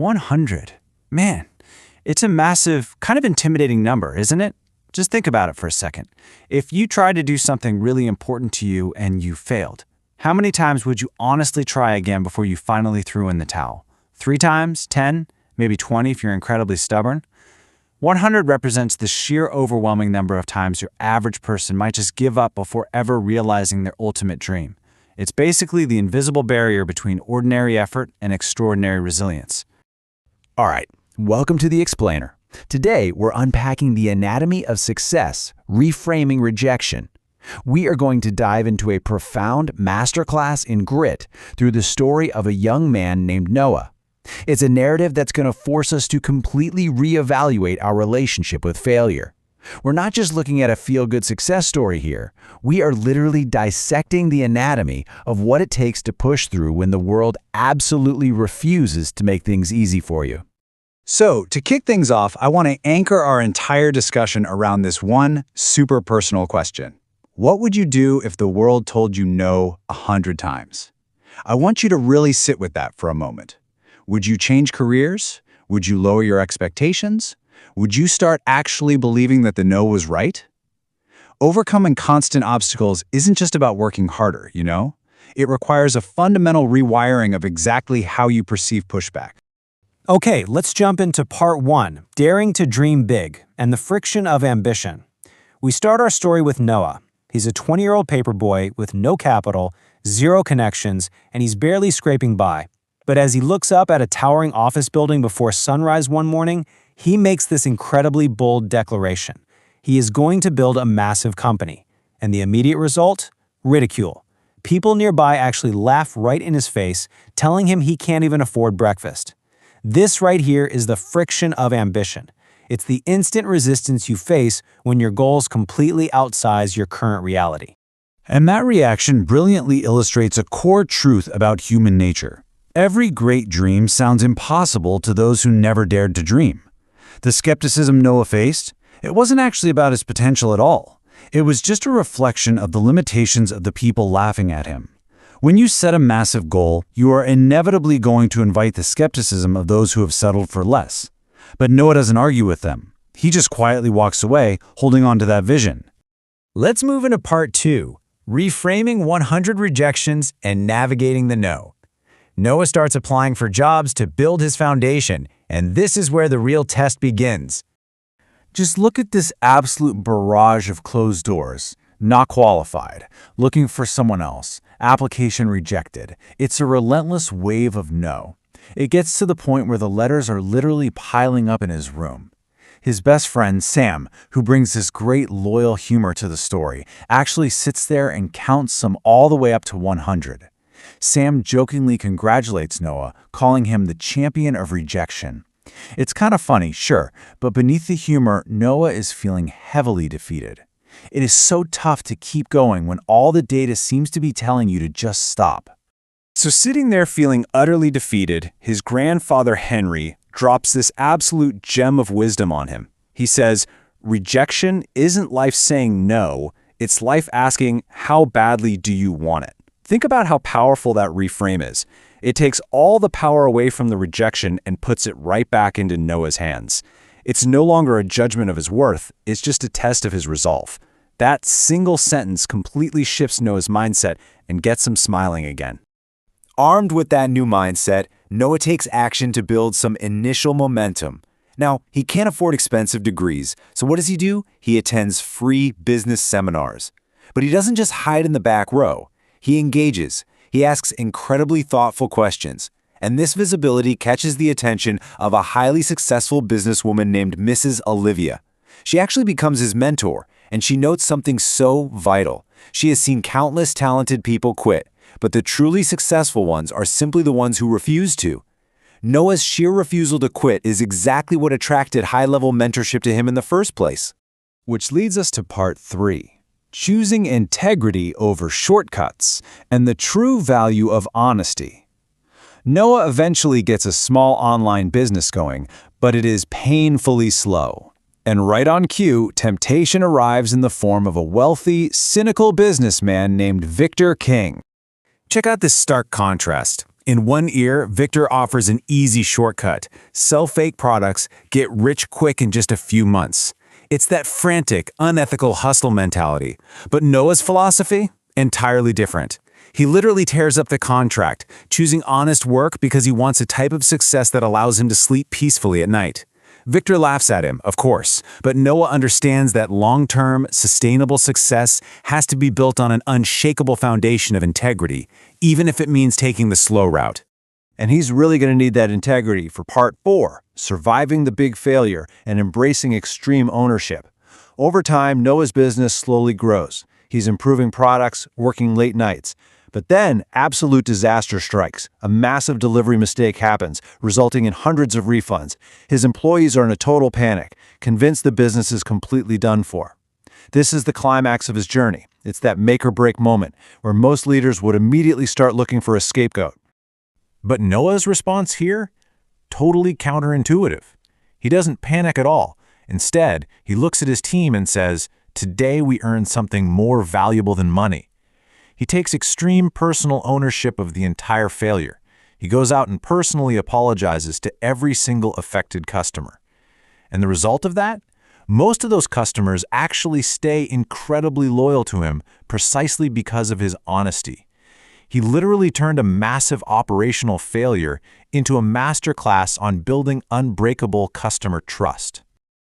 100. Man, it's a massive, kind of intimidating number, isn't it? Just think about it for a second. If you tried to do something really important to you and you failed, how many times would you honestly try again before you finally threw in the towel? 3 times? 10? Maybe 20 if you're incredibly stubborn? 100 represents the sheer overwhelming number of times your average person might just give up before ever realizing their ultimate dream. It's basically the invisible barrier between ordinary effort and extraordinary resilience. All right, welcome to The Explainer. Today, we're unpacking the anatomy of success, reframing rejection. We are going to dive into a profound masterclass in grit through the story of a young man named Noah. It's a narrative that's going to force us to completely reevaluate our relationship with failure. We're not just looking at a feel-good success story here. We are literally dissecting the anatomy of what it takes to push through when the world absolutely refuses to make things easy for you. So, to kick things off, I want to anchor our entire discussion around this one super personal question. What would you do if the world told you no 100 times? I want you to really sit with that for a moment. Would you change careers? Would you lower your expectations? Would you start actually believing that the no was right? Overcoming constant obstacles isn't just about working harder, you know? It requires a fundamental rewiring of exactly how you perceive pushback. Okay, let's jump into part 1, daring to dream big, and the friction of ambition. We start our story with Noah. He's a 20-year-old paperboy with no capital, 0 connections, and he's barely scraping by. But as he looks up at a towering office building before sunrise one morning, he makes this incredibly bold declaration. He is going to build a massive company. And the immediate result? Ridicule. People nearby actually laugh right in his face, telling him he can't even afford breakfast. This right here is the friction of ambition. It's the instant resistance you face when your goals completely outsize your current reality. And that reaction brilliantly illustrates a core truth about human nature. Every great dream sounds impossible to those who never dared to dream. The skepticism Noah faced, it wasn't actually about his potential at all. It was just a reflection of the limitations of the people laughing at him. When you set a massive goal, you are inevitably going to invite the skepticism of those who have settled for less. But Noah doesn't argue with them. He just quietly walks away, holding on to that vision. Let's move into part 2, reframing 100 rejections and navigating the no. Noah starts applying for jobs to build his foundation, and this is where the real test begins. Just look at this absolute barrage of closed doors. Not qualified, looking for someone else, application rejected. It's a relentless wave of no. It gets to the point where the letters are literally piling up in his room. His best friend, Sam, who brings this great loyal humor to the story, actually sits there and counts them all the way up to 100. Sam jokingly congratulates Noah, calling him the champion of rejection. It's kind of funny, sure, but beneath the humor, Noah is feeling heavily defeated. It is so tough to keep going when all the data seems to be telling you to just stop. So sitting there feeling utterly defeated, his grandfather Henry drops this absolute gem of wisdom on him. He says, rejection isn't life saying no, it's life asking, how badly do you want it? Think about how powerful that reframe is. It takes all the power away from the rejection and puts it right back into Noah's hands. It's no longer a judgment of his worth, it's just a test of his resolve. That single sentence completely shifts Noah's mindset and gets him smiling again. Armed with that new mindset, Noah takes action to build some initial momentum. Now, he can't afford expensive degrees, so what does he do? He attends free business seminars. But he doesn't just hide in the back row. He engages. He asks incredibly thoughtful questions. And this visibility catches the attention of a highly successful businesswoman named Mrs. Olivia. She actually becomes his mentor, and she notes something so vital. She has seen countless talented people quit, but the truly successful ones are simply the ones who refuse to. Noah's sheer refusal to quit is exactly what attracted high-level mentorship to him in the first place. Which leads us to part 3, choosing integrity over shortcuts and the true value of honesty. Noah eventually gets a small online business going, but it is painfully slow. And right on cue, temptation arrives in the form of a wealthy, cynical businessman named Victor King. Check out this stark contrast. In one ear, Victor offers an easy shortcut. Sell fake products, get rich quick in just a few months. It's that frantic, unethical hustle mentality. But Noah's philosophy? Entirely different. He literally tears up the contract, choosing honest work because he wants a type of success that allows him to sleep peacefully at night. Victor laughs at him, of course, but Noah understands that long-term, sustainable success has to be built on an unshakable foundation of integrity, even if it means taking the slow route. And he's really going to need that integrity for part 4, surviving the big failure and embracing extreme ownership. Over time, Noah's business slowly grows. He's improving products, working late nights. But then, absolute disaster strikes. A massive delivery mistake happens, resulting in hundreds of refunds. His employees are in a total panic, convinced the business is completely done for. This is the climax of his journey. It's that make-or-break moment, where most leaders would immediately start looking for a scapegoat. But Noah's response here? Totally counterintuitive. He doesn't panic at all. Instead, he looks at his team and says, "Today we earned something more valuable than money." He takes extreme personal ownership of the entire failure. He goes out and personally apologizes to every single affected customer. And the result of that? Most of those customers actually stay incredibly loyal to him precisely because of his honesty. He literally turned a massive operational failure into a masterclass on building unbreakable customer trust.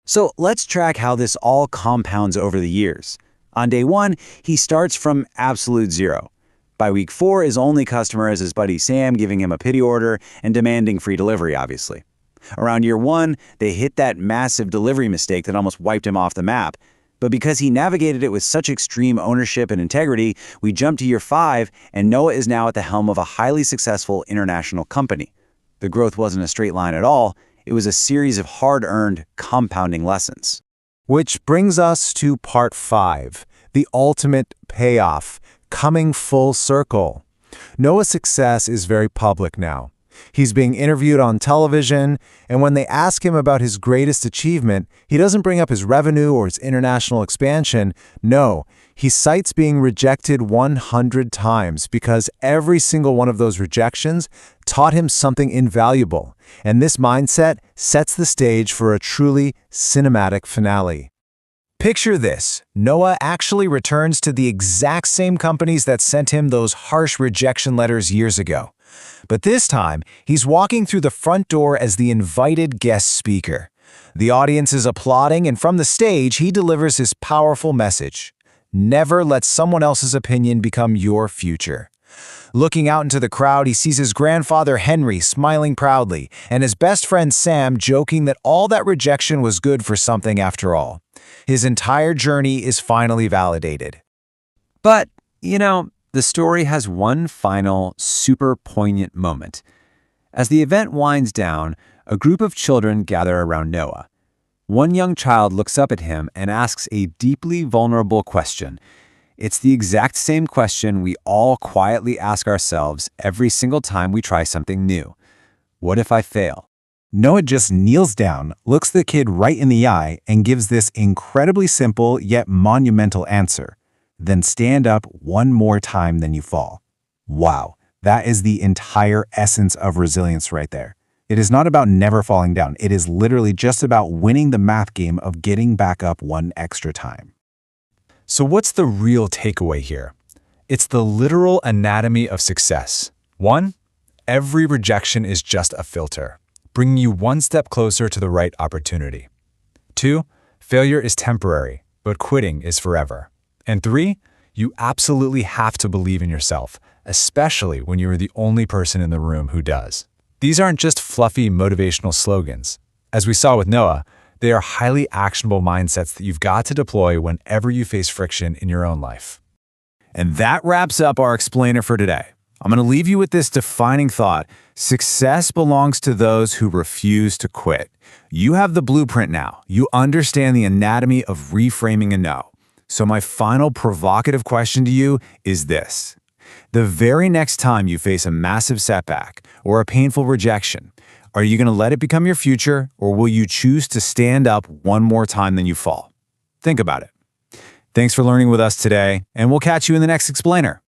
So let's track how this all compounds over the years. On day 1, he starts from absolute zero. By week 4, his only customer is his buddy Sam, giving him a pity order and demanding free delivery, obviously. Around year 1, they hit that massive delivery mistake that almost wiped him off the map. But because he navigated it with such extreme ownership and integrity, we jump to year 5, and Noah is now at the helm of a highly successful international company. The growth wasn't a straight line at all. It was a series of hard-earned, compounding lessons. Which brings us to part 5, the ultimate payoff, coming full circle. Noah's success is very public now. He's being interviewed on television, and when they ask him about his greatest achievement, he doesn't bring up his revenue or his international expansion. No, he cites being rejected 100 times because every single one of those rejections taught him something invaluable. And this mindset sets the stage for a truly cinematic finale. Picture this. Noah actually returns to the exact same companies that sent him those harsh rejection letters years ago. But this time, he's walking through the front door as the invited guest speaker. The audience is applauding, and from the stage, he delivers his powerful message. Never let someone else's opinion become your future. Looking out into the crowd, he sees his grandfather Henry smiling proudly, and his best friend Sam joking that all that rejection was good for something after all. His entire journey is finally validated. But, the story has one final, super poignant moment. As the event winds down, a group of children gather around Noah. One young child looks up at him and asks a deeply vulnerable question. It's the exact same question we all quietly ask ourselves every single time we try something new. What if I fail? Noah just kneels down, looks the kid right in the eye, and gives this incredibly simple yet monumental answer. Then stand up one more time than you fall. Wow, that is the entire essence of resilience right there. It is not about never falling down. It is literally just about winning the math game of getting back up one extra time. So what's the real takeaway here? It's the literal anatomy of success. 1, every rejection is just a filter, bringing you one step closer to the right opportunity. 2, failure is temporary, but quitting is forever. And 3, you absolutely have to believe in yourself, especially when you are the only person in the room who does. These aren't just fluffy motivational slogans. As we saw with Noah, they are highly actionable mindsets that you've got to deploy whenever you face friction in your own life. And that wraps up our explainer for today. I'm going to leave you with this defining thought. Success belongs to those who refuse to quit. You have the blueprint now. You understand the anatomy of reframing a no. So my final provocative question to you is this. The very next time you face a massive setback or a painful rejection, are you going to let it become your future, or will you choose to stand up one more time than you fall? Think about it. Thanks for learning with us today, and we'll catch you in the next explainer.